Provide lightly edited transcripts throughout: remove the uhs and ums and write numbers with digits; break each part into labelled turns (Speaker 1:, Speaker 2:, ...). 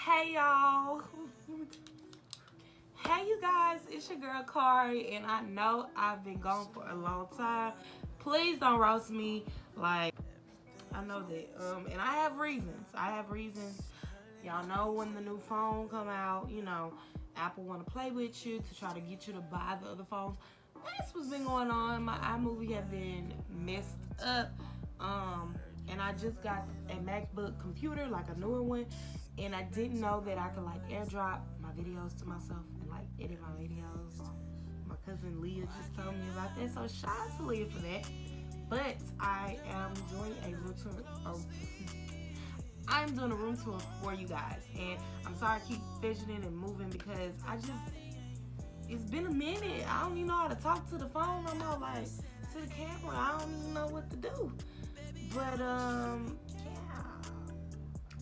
Speaker 1: Hey y'all. Hey you guys, it's your girl Kari, and I know I've been gone for a long time. Please don't roast me. Like, I know that. And I have reasons. Y'all know when the new phone come out, Apple want to play with you to try to get you to buy the other phones. That's what's been going on. My iMovie have been messed up. And I just got a MacBook computer, like a newer one, and I didn't know that I could like airdrop my videos to myself and like edit my videos. My cousin Leah just told me about that, so shout out to Leah for that. But I am doing a room tour. I'm doing a room tour for you guys, and I'm sorry I keep fidgeting and moving because it's been a minute. I don't even know how to talk to the phone no more, like to the camera. I don't even know what to do. But yeah.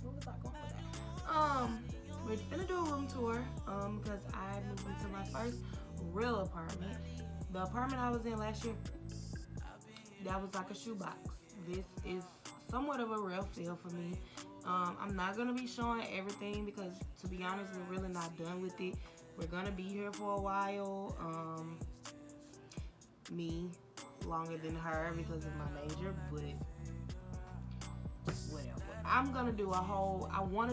Speaker 1: Where was I going with that? We're gonna do a room tour because I moved into my first real apartment. The apartment I was in last year, that was like a shoebox. This is somewhat of a real feel for me. I'm not gonna be showing everything because, to be honest, we're really not done with it. We're gonna be here for a while. Me longer than her because of my major, but whatever. I want to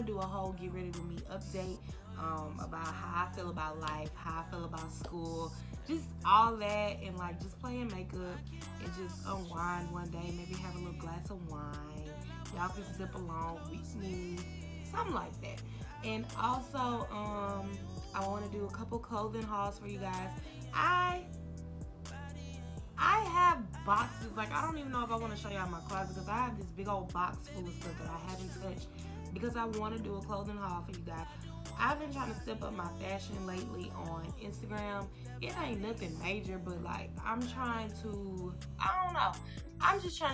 Speaker 1: do a whole get ready with me update about how I feel about life, how I feel about school, just all that, and like just playing makeup and just unwind one day, maybe have a little glass of wine. Y'all can sip along with me, something like that. And also, I want to do a couple clothing hauls for you guys. I have boxes, like I don't even know if I want to show y'all my closet because I have this big old box full of stuff that I haven't touched because I want to do a clothing haul for you guys. I've been trying to step up my fashion lately on Instagram. It ain't nothing major, but like I'm just trying to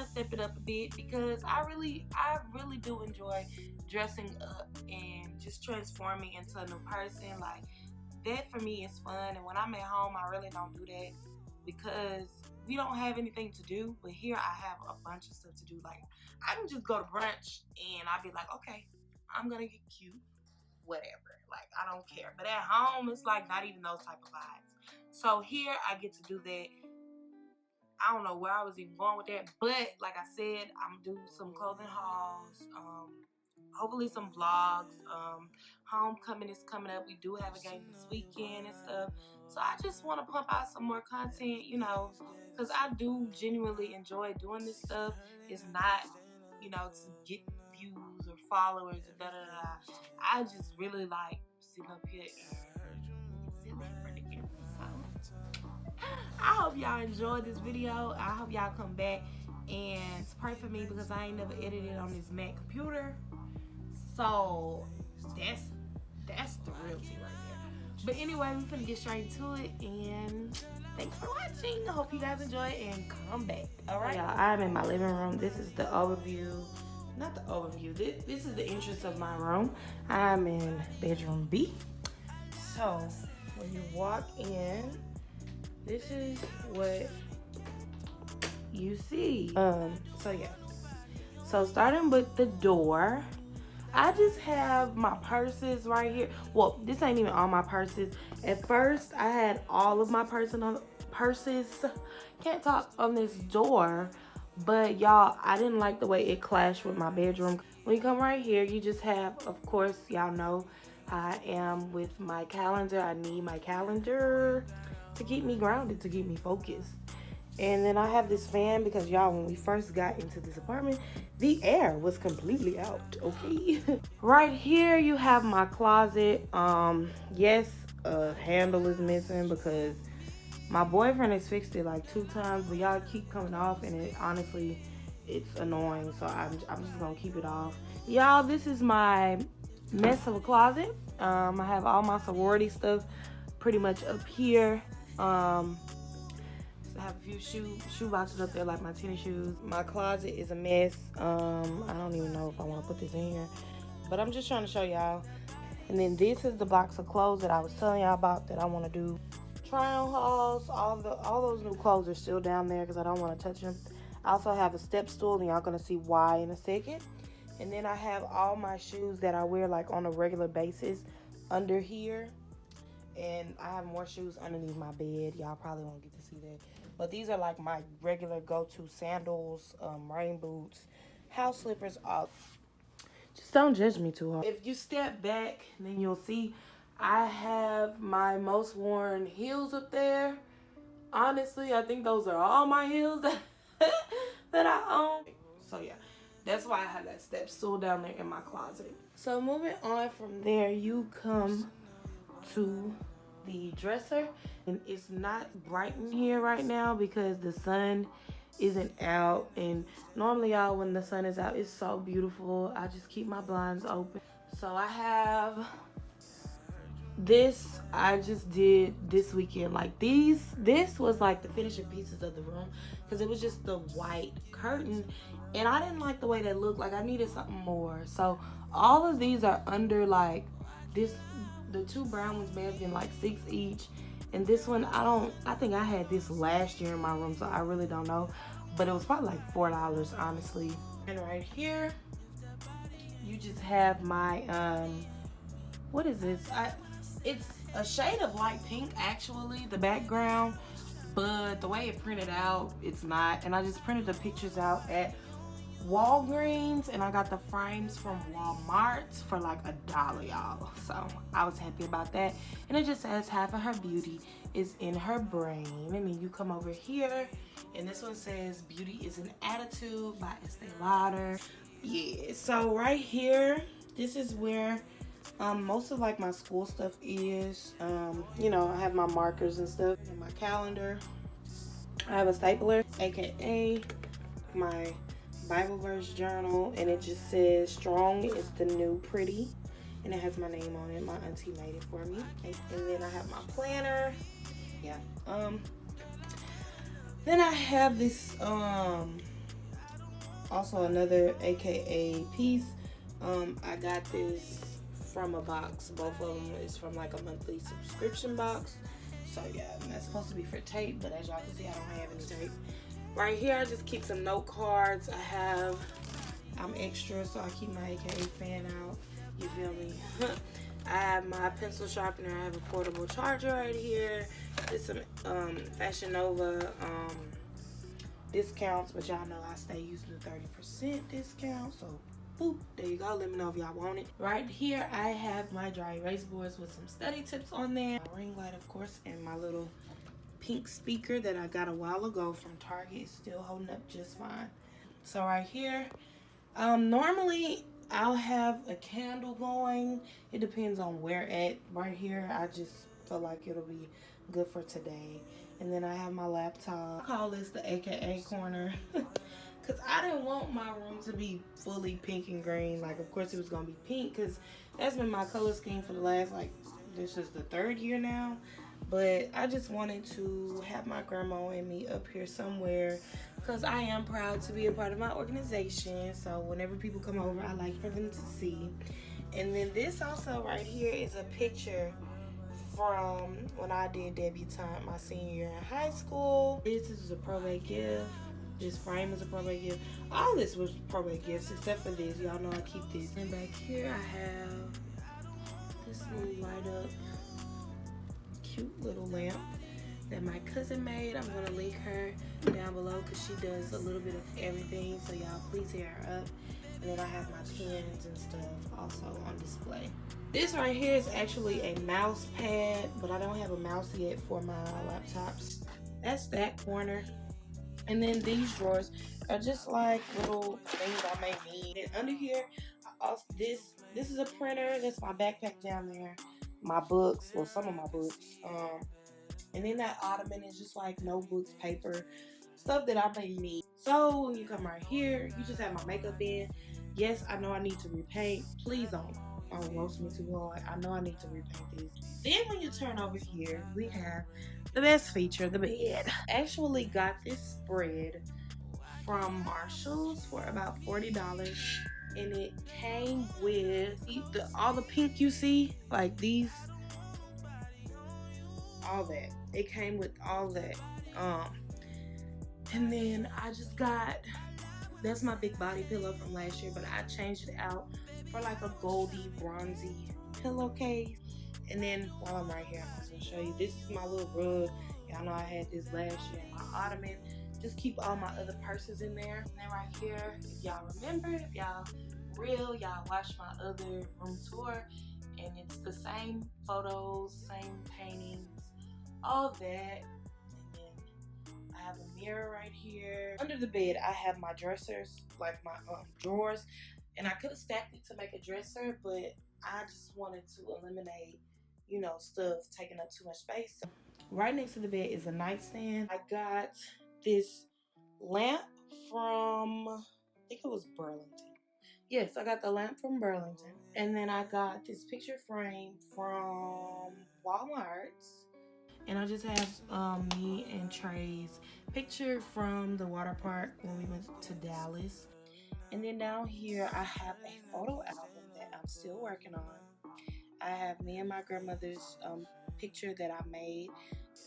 Speaker 1: step it up a bit because I really do enjoy dressing up and just transforming into a new person. Like that for me is fun, and when I'm at home I really don't do that because we don't have anything to do. But here I have a bunch of stuff to do. Like I can just go to brunch and I'll be like, okay, I'm gonna get cute, whatever. Like I don't care. But at home it's like not even those type of vibes. So here I get to do that. I don't know where I was even going with that, but like I said, I'm gonna do some clothing hauls, hopefully some vlogs. Homecoming is coming up. We do have a game this weekend and stuff. So I just want to pump out some more content, because I do genuinely enjoy doing this stuff. It's not, to get views or followers or da da da. I just really like sitting up here and sitting in front of the camera. So I hope y'all enjoyed this video. I hope y'all come back and pray for me because I ain't never edited on this Mac computer. So that's the real tea right there. But anyway, we're gonna get straight to it, and thanks for watching. I hope you guys enjoy it and come back. All right, y'all. I'm in my living room. This is the overview. Not the overview. This is the entrance of my room. I'm in bedroom B. So when you walk in, this is what you see. So yeah. So starting with the door, I just have my purses right here. Well, this ain't even all my purses. At first, I had all of my purses. Can't talk on this door. But y'all, I didn't like the way it clashed with my bedroom. When you come right here, you just have, of course, y'all know how I am with my calendar. I need my calendar to keep me grounded, to keep me focused. And then I have this fan because y'all, when we first got into this apartment, the air was completely out, okay? Right here you have my closet. Yes, a handle is missing because my boyfriend has fixed it like 2 times, but y'all keep coming off, and it's annoying, so I'm just gonna keep it off. Y'all, this is my mess of a closet. I have all my sorority stuff pretty much up here. I have a few shoe boxes up there, like my tennis shoes. My closet is a mess. I don't even know if I want to put this in here, but I'm just trying to show y'all. And then this is the box of clothes that I was telling y'all about that I want to do try on hauls. All those new clothes are still down there because I don't want to touch them. I also have a step stool, and y'all gonna see why in a second. And then I have all my shoes that I wear like on a regular basis under here. And I have more shoes underneath my bed. Y'all probably won't get to see that. But these are like my regular go-to sandals, rain boots, house slippers, all. Just don't judge me too hard. If you step back, then you'll see I have my most worn heels up there. Honestly, I think those are all my heels that, that I own. So yeah, that's why I have that step stool down there in my closet. So moving on from there, you come to the dresser. And it's not bright in here right now because the sun isn't out. And normally, y'all, when the sun is out, it's so beautiful. I just keep my blinds open. So I have this I just did this weekend. Like this was like the finishing pieces of the room because it was just the white curtain and I didn't like the way that looked. Like I needed something more. So all of these are under like this. The two brown ones may have been like $6 each, and this one I think I had this last year in my room, so I really don't know, but it was probably like $4 honestly. And right here you just have my what is this? It's a shade of light pink actually, the background, but the way it printed out, it's not. And I just printed the pictures out at Walgreens, and I got the frames from Walmart for like $1, y'all. So I was happy about that. And it just says half of her beauty is in her brain. And then you come over here, and this one says Beauty is an Attitude by Estee Lauder. Yeah, so right here, this is where most of like my school stuff is. You know, I have my markers and stuff in my calendar. I have a stapler, aka my Bible verse journal, and it just says strong is the new pretty, and it has my name on it. My auntie made it for me. And then I have my planner. Yeah. Then I have this also another aka piece. I got this from a box. Both of them is from like a monthly subscription box. So yeah, and that's supposed to be for tape, but as y'all can see, I don't have any tape. Right here, I just keep some note cards. I'm extra, so I keep my AKA fan out. You feel me? I have my pencil sharpener. I have a portable charger right here. There's some Fashion Nova discounts, but y'all know I stay using the 30% discount. So boop, there you go. Let me know if y'all want it. Right here, I have my dry erase boards with some study tips on there. My ring light, of course, and my little pink speaker that I got a while ago from Target. Is still holding up just fine. So right here, normally I'll have a candle going. It depends on where at. Right here, I just feel like it'll be good for today. And then I have my laptop. I call this the AKA corner because I didn't want my room to be fully pink and green. Like, of course it was gonna be pink because that's been my color scheme for the last, like, this is the 3rd year now. But I just wanted to have my grandma and me up here somewhere because I am proud to be a part of my organization. So whenever people come over, I like for them to see. And then this also right here is a picture from when I did debutante my senior year in high school. This is a probate gift. This frame is a probate gift. All this was probate gifts except for this. Y'all know I keep this. And back here I have this little light up cute little lamp that my cousin made. I'm gonna link her down below because she does a little bit of everything, so y'all please hit her up. And then I have my pens and stuff also on display. This right here is actually a mouse pad, but I don't have a mouse yet for my laptops. That's that corner. And then these drawers are just like little things I may need. And under here, also this is a printer. That's my backpack down there. My books, well, some of my books. And then that ottoman is just like notebooks, paper, stuff that I may need. So when you come right here, you just have my makeup in. Yes, I know I need to repaint. Please don't roast me too hard. I know I need to repaint these. Then when you turn over here, we have the best feature, the bed. I actually got this spread from Marshall's for about $40. And it came with all the pink you see, like these, all that. It came with all that. And then I just got That's my big body pillow from last year, but I changed it out for like a goldy, bronzy pillowcase. And then while I'm right here, I'm just gonna show you. This is my little rug. Y'all know I had this last year in my ottoman. Just keep all my other purses in there. And then right here, if y'all remember, if y'all real, y'all watch my other room tour, and it's the same photos, same paintings, all that. And then I have a mirror right here. Under the bed, I have my dressers, like my drawers, and I could have stacked it to make a dresser, but I just wanted to eliminate, you know, stuff taking up too much space. So right next to the bed is a nightstand. I got this lamp from, I think it was Burlington. Yes, I got the lamp from Burlington. And then I got this picture frame from Walmart. And I just have me and Trey's picture from the water park when we went to Dallas. And then down here I have a photo album that I'm still working on. I have me and my grandmother's picture that I made.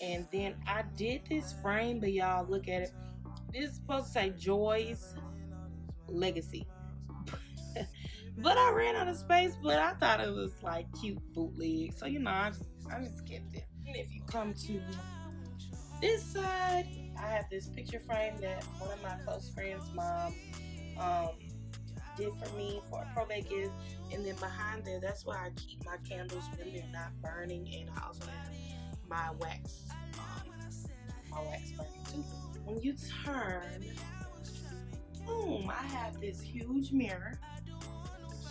Speaker 1: And then I did this frame, but y'all look at it. This is supposed to say Joy's Legacy. But I ran out of space, but I thought it was like cute bootleg. So, you know, I just kept it. And if you come to this side, I have this picture frame that one of my close friends' mom did for me for a probate gift. And then behind there, that's where I keep my candles when they're not burning. And I also have my wax burning too. When you turn, boom, I have this huge mirror,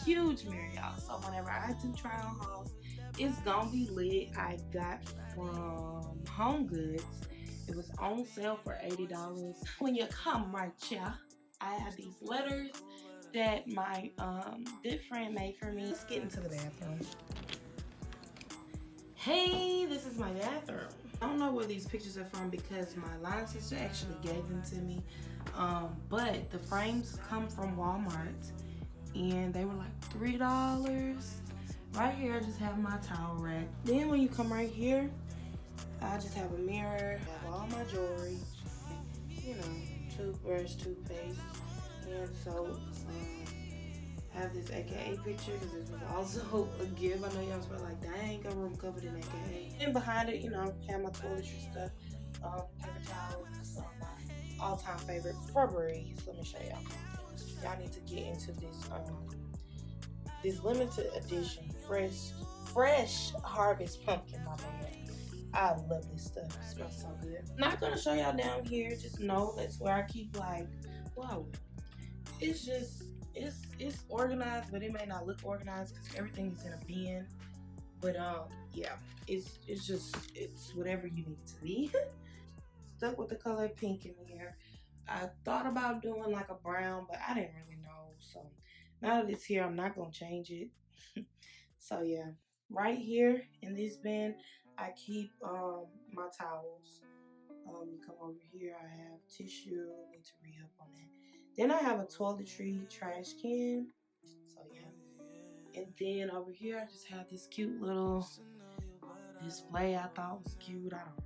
Speaker 1: y'all. So whenever I do try on hauls, it's gonna be lit. I got from Home Goods. It was on sale for $80. When you come right here, I have these letters that my good friend made for me. Let's get into the bathroom. Hey, this is my bathroom. I don't know where these pictures are from because my line sister actually gave them to me. But the frames come from Walmart and they were like $3. Right here, I just have my towel rack. Then when you come right here, I just have a mirror, have all my jewelry, you know, toothbrush, toothpaste, and soap. I have this AKA picture because this was also a gift. I know y'all was probably like, dang, got room covered in AKA. And behind it, you know, have my toiletry stuff, paper towels, my all-time favorite Febreze. Let me show y'all. Y'all need to get into this limited edition fresh harvest pumpkin, my man. I love this stuff. It smells so good. Not gonna show y'all down here. Just know that's where I keep like, wow. It's just it's organized, but it may not look organized because everything is in a bin. But yeah, it's whatever you need it to be. Stuck with the color pink in here. I thought about doing like a brown, but I didn't really know. So now that it's here, I'm not gonna change it. So yeah, right here in this bin, I keep my towels. You come over here, I have tissue. I need to re-up on that. Then I have a toiletry trash can. So yeah. And then over here, I just have this cute little display I thought was cute. I don't know.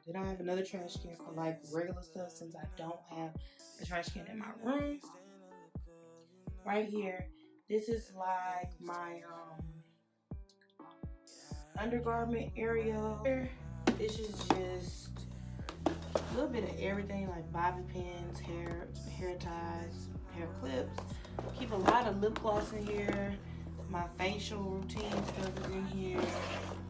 Speaker 1: Then I have another trash can for like regular stuff since I don't have a trash can in my room. Right here, this is like my undergarment area. This is just a little bit of everything like bobby pins, hair ties, hair clips. Keep a lot of lip gloss in here. My facial routine stuff is in here.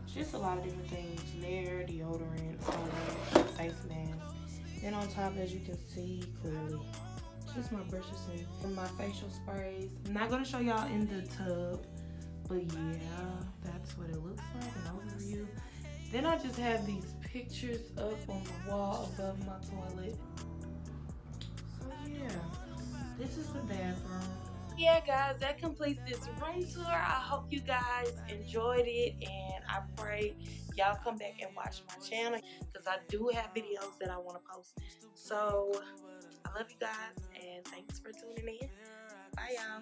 Speaker 1: Just a lot of different things. Nair, deodorant, all that, face mask. Then on top, as you can see clearly, just my brushes and my facial sprays. I'm not gonna show y'all in the tub, but yeah, that's what it looks like, an overview. Then I just have these pictures up on the wall above my toilet. So yeah, this is the bathroom. Yeah guys, that completes this room tour. I hope you guys enjoyed it, and I pray y'all come back and watch my channel because I do have videos that I want to post. So I love you guys and thanks for tuning in. Bye y'all.